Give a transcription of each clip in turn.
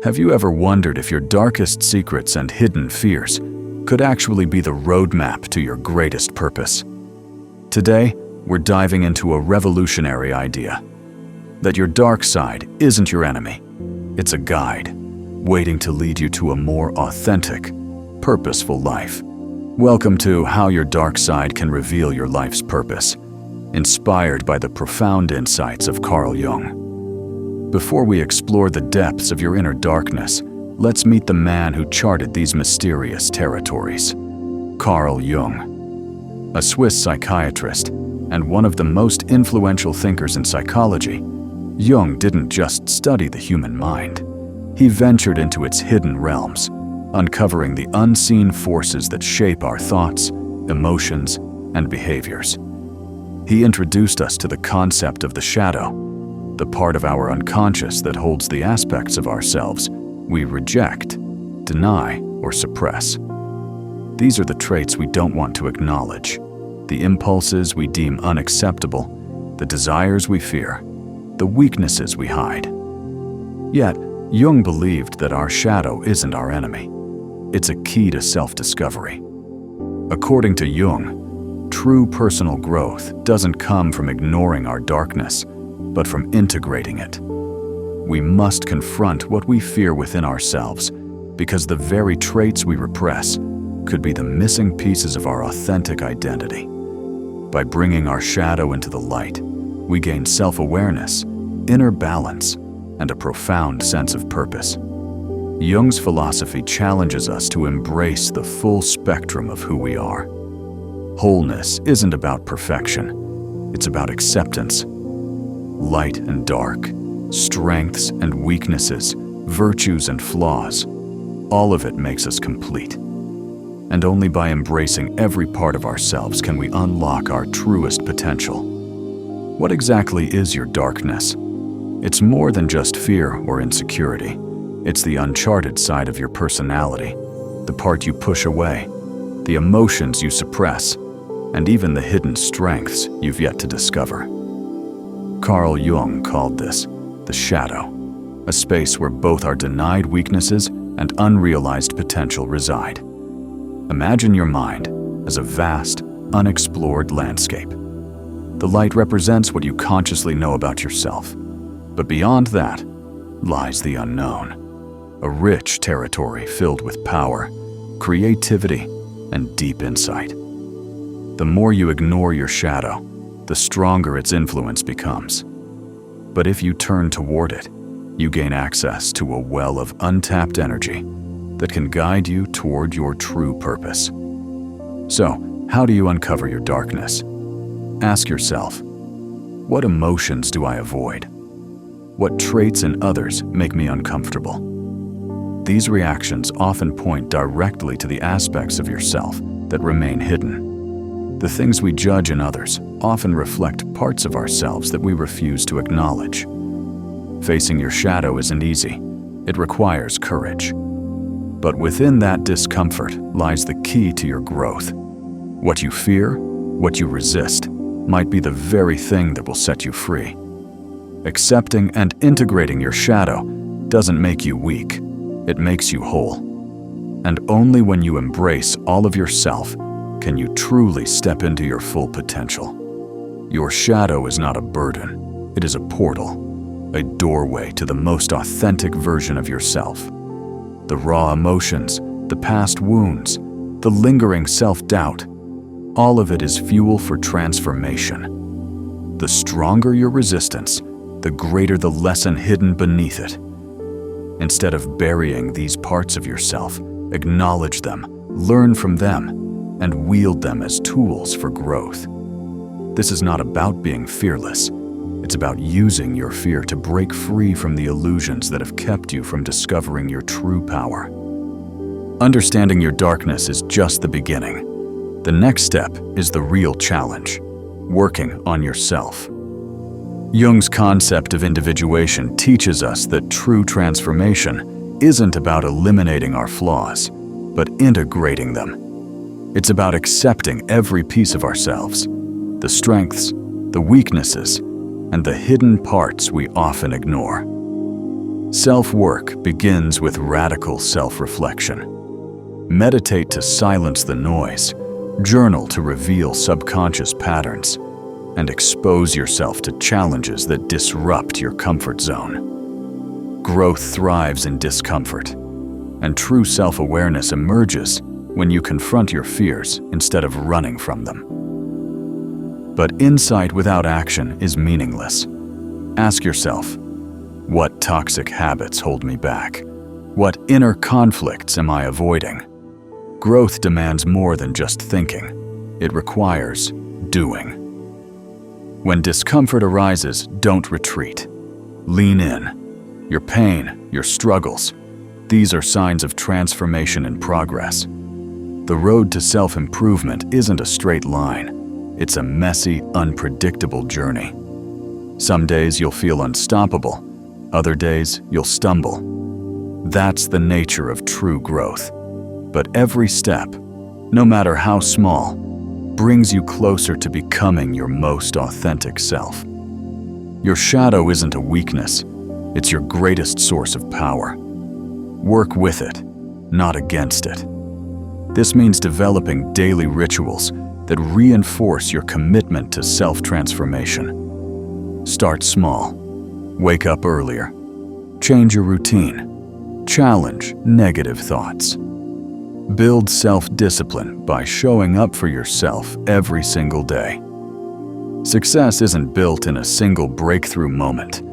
Have you ever wondered if your darkest secrets and hidden fears could actually be the roadmap to your greatest purpose? Today, we're diving into a revolutionary idea: that your dark side isn't your enemy. It's a guide, waiting to lead you to a more authentic, purposeful life. Welcome to How Your Dark Side Can Reveal Your Life's Purpose, inspired by the profound insights of Carl Jung. Before we explore the depths of your inner darkness, let's meet the man who charted these mysterious territories. Carl Jung. A Swiss psychiatrist and one of the most influential thinkers in psychology, Jung didn't just study the human mind. He ventured into its hidden realms, uncovering the unseen forces that shape our thoughts, emotions, and behaviors. He introduced us to the concept of the shadow, the part of our unconscious that holds the aspects of ourselves we reject, deny, or suppress. These are the traits we don't want to acknowledge, the impulses we deem unacceptable, the desires we fear, the weaknesses we hide. Yet, Jung believed that our shadow isn't our enemy. It's a key to self-discovery. According to Jung, true personal growth doesn't come from ignoring our darkness, but from integrating it. We must confront what we fear within ourselves, because the very traits we repress could be the missing pieces of our authentic identity. By bringing our shadow into the light, we gain self-awareness, inner balance, and a profound sense of purpose. Jung's philosophy challenges us to embrace the full spectrum of who we are. Wholeness isn't about perfection, it's about acceptance. Light and dark, strengths and weaknesses, virtues and flaws, all of it makes us complete. And only by embracing every part of ourselves can we unlock our truest potential. What exactly is your darkness? It's more than just fear or insecurity. It's the uncharted side of your personality, the part you push away, the emotions you suppress, and even the hidden strengths you've yet to discover. Carl Jung called this the shadow, a space where both our denied weaknesses and unrealized potential reside. Imagine your mind as a vast, unexplored landscape. The light represents what you consciously know about yourself, but beyond that lies the unknown, a rich territory filled with power, creativity, and deep insight. The more you ignore your shadow, the stronger its influence becomes. But if you turn toward it, you gain access to a well of untapped energy that can guide you toward your true purpose. So, how do you uncover your darkness? Ask yourself, what emotions do I avoid? What traits in others make me uncomfortable? These reactions often point directly to the aspects of yourself that remain hidden. The things we judge in others often reflect parts of ourselves that we refuse to acknowledge. Facing your shadow isn't easy. It requires courage. But within that discomfort lies the key to your growth. What you fear, what you resist, might be the very thing that will set you free. Accepting and integrating your shadow doesn't make you weak. It makes you whole. And only when you embrace all of yourself can you truly step into your full potential. Your shadow is not a burden. It is a portal, a doorway to the most authentic version of yourself. The raw emotions, the past wounds, the lingering self-doubt, all of it is fuel for transformation. The stronger your resistance, the greater the lesson hidden beneath it. Instead of burying these parts of yourself, acknowledge them, learn from them, and wield them as tools for growth. This is not about being fearless. It's about using your fear to break free from the illusions that have kept you from discovering your true power. Understanding your darkness is just the beginning. The next step is the real challenge: working on yourself. Jung's concept of individuation teaches us that true transformation isn't about eliminating our flaws, but integrating them. It's about accepting every piece of ourselves, the strengths, the weaknesses, and the hidden parts we often ignore. Self-work begins with radical self-reflection. Meditate to silence the noise, journal to reveal subconscious patterns, and expose yourself to challenges that disrupt your comfort zone. Growth thrives in discomfort, and true self-awareness emerges when you confront your fears instead of running from them. But insight without action is meaningless. Ask yourself, what toxic habits hold me back? What inner conflicts am I avoiding? Growth demands more than just thinking. It requires doing. When discomfort arises, don't retreat. Lean in. Your pain, your struggles, these are signs of transformation and progress. The road to self-improvement isn't a straight line. It's a messy, unpredictable journey. Some days you'll feel unstoppable. Other days you'll stumble. That's the nature of true growth. But every step, no matter how small, brings you closer to becoming your most authentic self. Your shadow isn't a weakness. It's your greatest source of power. Work with it, not against it. This means developing daily rituals that reinforce your commitment to self-transformation. Start small. Wake up earlier. Change your routine. Challenge negative thoughts. Build self-discipline by showing up for yourself every single day. Success isn't built in a single breakthrough moment.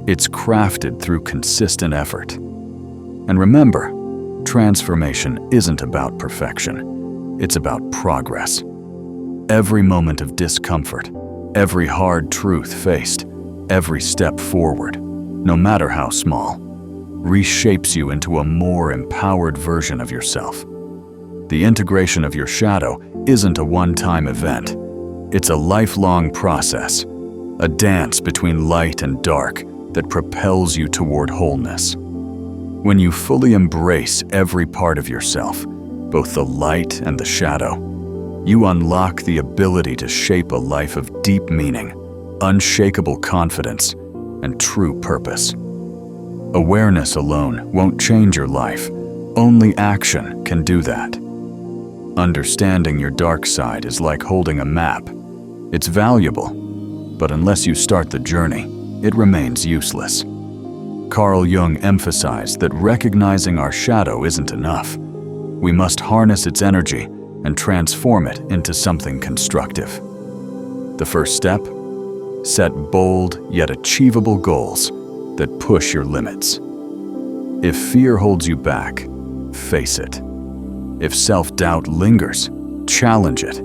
It's crafted through consistent effort. And remember, transformation isn't about perfection. It's about progress. Every moment of discomfort, every hard truth faced, every step forward, no matter how small, reshapes you into a more empowered version of yourself. The integration of your shadow isn't a one-time event. It's a lifelong process, a dance between light and dark that propels you toward wholeness. When you fully embrace every part of yourself, both the light and the shadow, you unlock the ability to shape a life of deep meaning, unshakable confidence, and true purpose. Awareness alone won't change your life. Only action can do that. Understanding your dark side is like holding a map. It's valuable, but unless you start the journey, it remains useless. Carl Jung emphasized that recognizing our shadow isn't enough. We must harness its energy and transform it into something constructive. The first step? Set bold yet achievable goals that push your limits. If fear holds you back, face it. If self-doubt lingers, challenge it.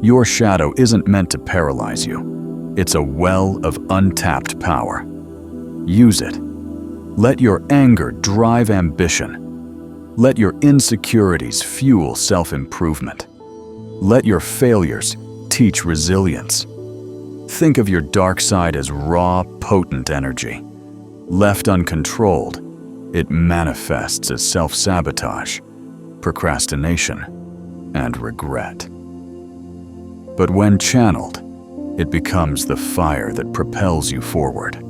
Your shadow isn't meant to paralyze you. It's a well of untapped power. Use it. Let your anger drive ambition. Let your insecurities fuel self-improvement. Let your failures teach resilience. Think of your dark side as raw, potent energy. Left uncontrolled, it manifests as self-sabotage, procrastination, and regret. But when channeled, it becomes the fire that propels you forward.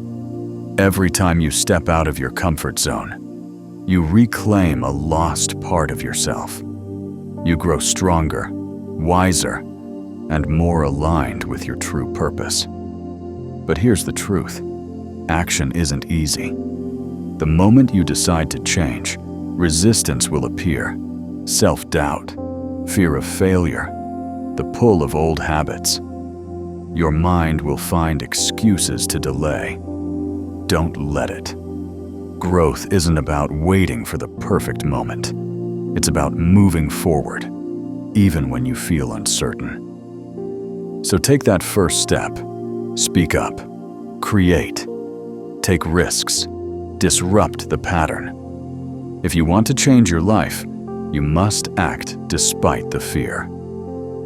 Every time you step out of your comfort zone, you reclaim a lost part of yourself. You grow stronger, wiser, and more aligned with your true purpose. But here's the truth. Action isn't easy. The moment you decide to change, resistance will appear. Self-doubt, fear of failure, the pull of old habits. Your mind will find excuses to delay. Don't let it. Growth isn't about waiting for the perfect moment. It's about moving forward, even when you feel uncertain. So take that first step. Speak up. Create. Take risks. Disrupt the pattern. If you want to change your life, you must act despite the fear.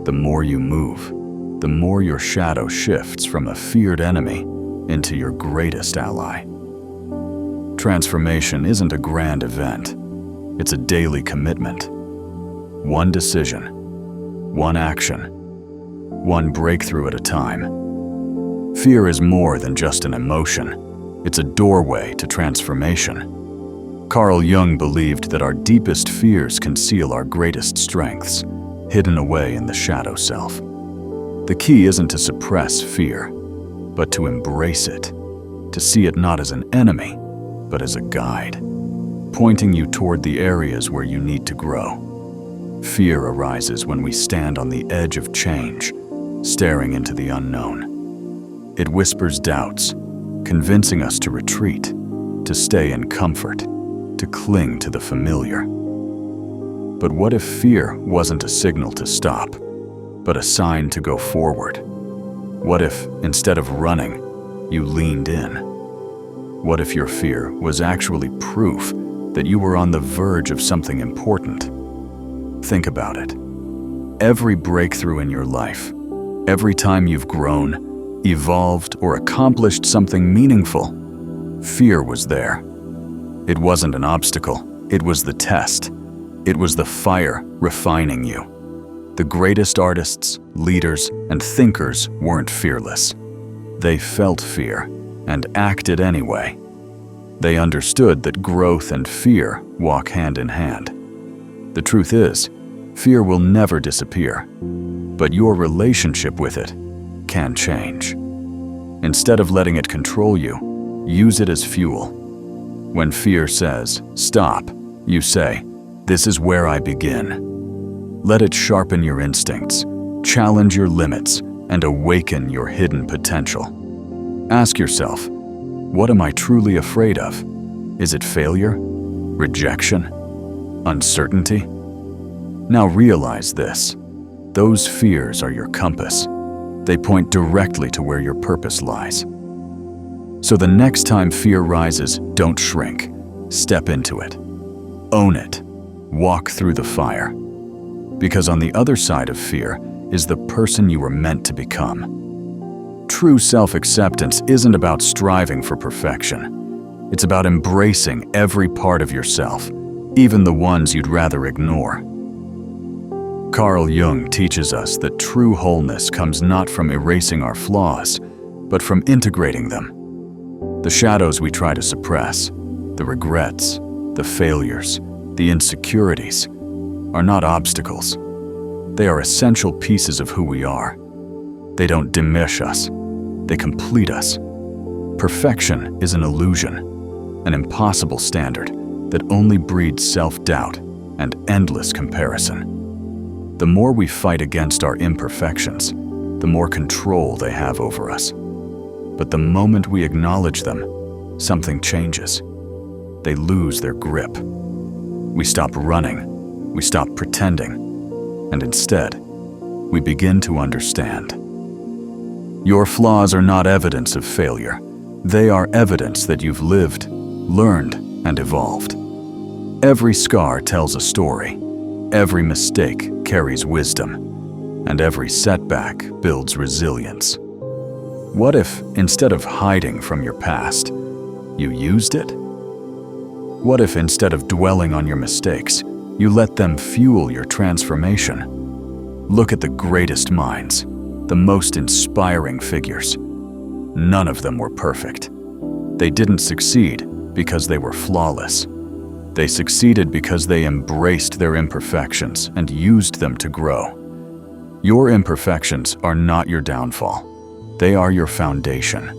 The more you move, the more your shadow shifts from a feared enemy into your greatest ally. Transformation isn't a grand event. It's a daily commitment. One decision, one action, one breakthrough at a time. Fear is more than just an emotion. It's a doorway to transformation. Carl Jung believed that our deepest fears conceal our greatest strengths, hidden away in the shadow self. The key isn't to suppress fear, but to embrace it, to see it not as an enemy, but as a guide, pointing you toward the areas where you need to grow. Fear arises when we stand on the edge of change, staring into the unknown. It whispers doubts, convincing us to retreat, to stay in comfort, to cling to the familiar. But what if fear wasn't a signal to stop, but a sign to go forward? What if, instead of running, you leaned in? What if your fear was actually proof that you were on the verge of something important? Think about it. Every breakthrough in your life, every time you've grown, evolved, or accomplished something meaningful, fear was there. It wasn't an obstacle, it was the test. It was the fire refining you. The greatest artists, leaders, and thinkers weren't fearless. They felt fear and acted anyway. They understood that growth and fear walk hand in hand. The truth is, fear will never disappear, but your relationship with it can change. Instead of letting it control you, use it as fuel. When fear says, "Stop," you say, "This is where I begin." Let it sharpen your instincts, challenge your limits, and awaken your hidden potential. Ask yourself, what am I truly afraid of? Is it failure? Rejection? Uncertainty? Now realize this. Those fears are your compass. They point directly to where your purpose lies. So the next time fear rises, don't shrink. Step into it. Own it. Walk through the fire. Because on the other side of fear is the person you were meant to become. True self-acceptance isn't about striving for perfection. It's about embracing every part of yourself, even the ones you'd rather ignore. Carl Jung teaches us that true wholeness comes not from erasing our flaws, but from integrating them. The shadows we try to suppress, the regrets, the failures, the insecurities, are not obstacles. They are essential pieces of who we are. They don't diminish us, they complete us. Perfection is an illusion, an impossible standard that only breeds self-doubt and endless comparison. The more we fight against our imperfections, the more control they have over us. But the moment we acknowledge them, something changes. They lose their grip. We stop running, we stop pretending, and instead, we begin to understand. Your flaws are not evidence of failure. They are evidence that you've lived, learned, and evolved. Every scar tells a story. Every mistake carries wisdom, and every setback builds resilience. What if, instead of hiding from your past, you used it? What if, instead of dwelling on your mistakes, you let them fuel your transformation? Look at the greatest minds, the most inspiring figures. None of them were perfect. They didn't succeed because they were flawless. They succeeded because they embraced their imperfections and used them to grow. Your imperfections are not your downfall. They are your foundation.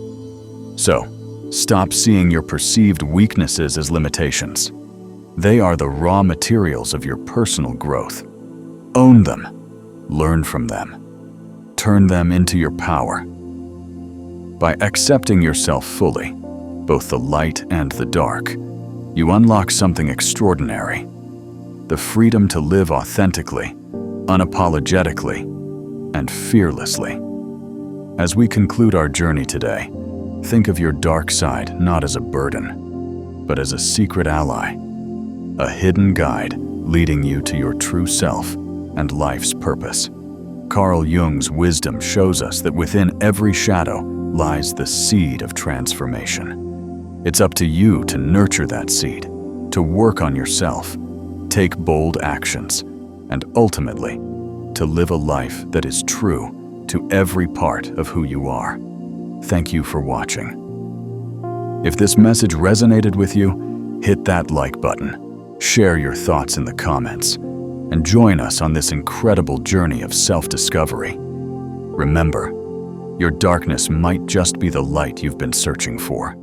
So, stop seeing your perceived weaknesses as limitations. They are the raw materials of your personal growth. Own them. Learn from them. Turn them into your power. By accepting yourself fully, both the light and the dark, you unlock something extraordinary. The freedom to live authentically, unapologetically, and fearlessly. As we conclude our journey today, think of your dark side not as a burden, but as a secret ally, a hidden guide leading you to your true self and life's purpose. Carl Jung's wisdom shows us that within every shadow lies the seed of transformation. It's up to you to nurture that seed, to work on yourself, take bold actions, and ultimately, to live a life that is true to every part of who you are. Thank you for watching. If this message resonated with you, Hit that like button, share your thoughts in the comments, and join us on this incredible journey of self-discovery. Remember, your darkness might just be the light you've been searching for.